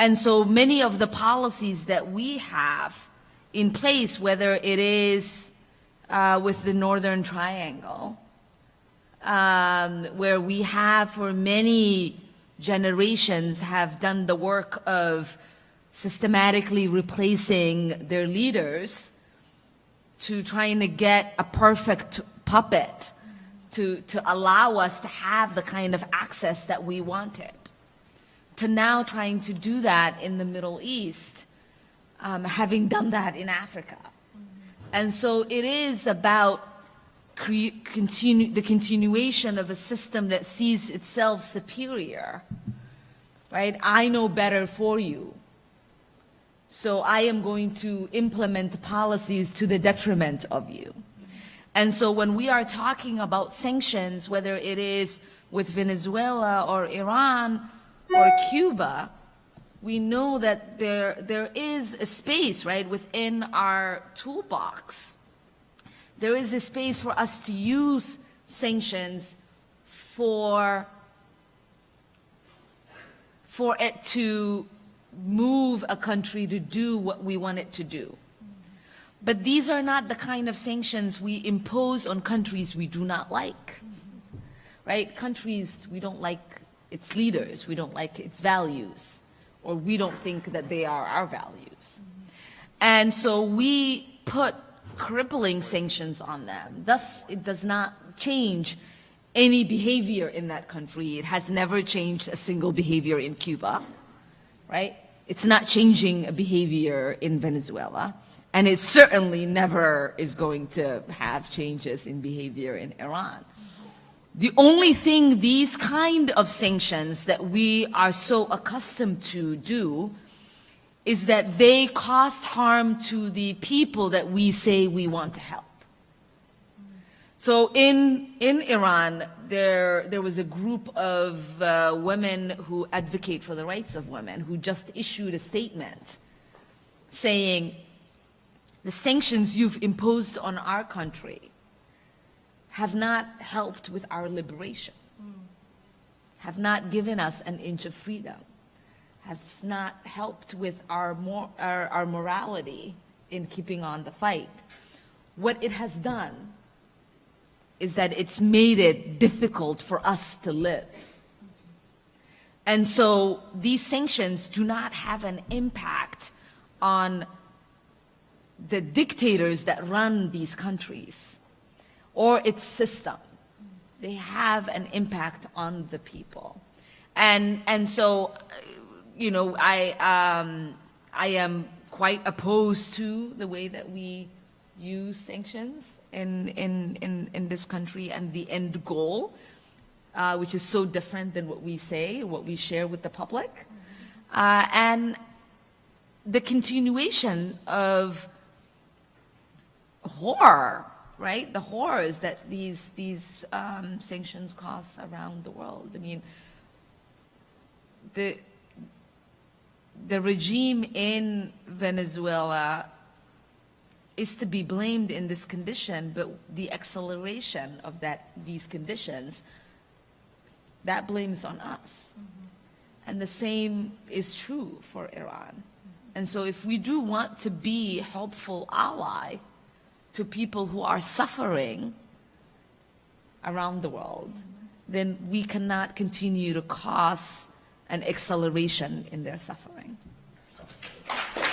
And so many of the policies that we have in place, whether it is with the Northern Triangle, where we have for many generations have done the work of systematically replacing their leaders to trying to get a perfect puppet to allow us to have the kind of access that we wanted, to now trying to do that in the Middle East, having done that in Africa. And so it is about the continuation of a system that sees itself superior, right? I know better for you, so I am going to implement policies to the detriment of you. And so when we are talking about sanctions, whether it is with Venezuela or Iran or Cuba, we know that there is a space, right, within our toolbox. There is a space for us to use sanctions for it to move a country to do what we want it to do. But these are not the kind of sanctions we impose on countries we do not like, right? Countries, we don't like its leaders, we don't like its values, or we don't think that they are our values. And so we put crippling sanctions on them. Thus, it does not change any behavior in that country. It has never changed a single behavior in Cuba, right? It's not changing a behavior in Venezuela. And it certainly never is going to have changes in behavior in Iran. The only thing these kind of sanctions that we are so accustomed to do is that they cause harm to the people that we say we want to help. So in Iran, there was a group of women who advocate for the rights of women who just issued a statement saying, the sanctions you've imposed on our country have not helped with our liberation, have not given us an inch of freedom, has not helped with our morality in keeping on the fight. What it has done is that it's made it difficult for us to live. And so these sanctions do not have an impact on the dictators that run these countries or its system. They have an impact on the people. And so, you know, I am quite opposed to the way that we use sanctions in this country and the end goal, which is so different than what we say, what we share with the public. And the continuation of horror, right? The horrors that these sanctions cause around the world. I mean, the regime in Venezuela is to be blamed in this condition, but the acceleration of these conditions, that blames on us. And the same is true for Iran. And so if we do want to be a helpful ally to people who are suffering around the world, then we cannot continue to cause an acceleration in their suffering.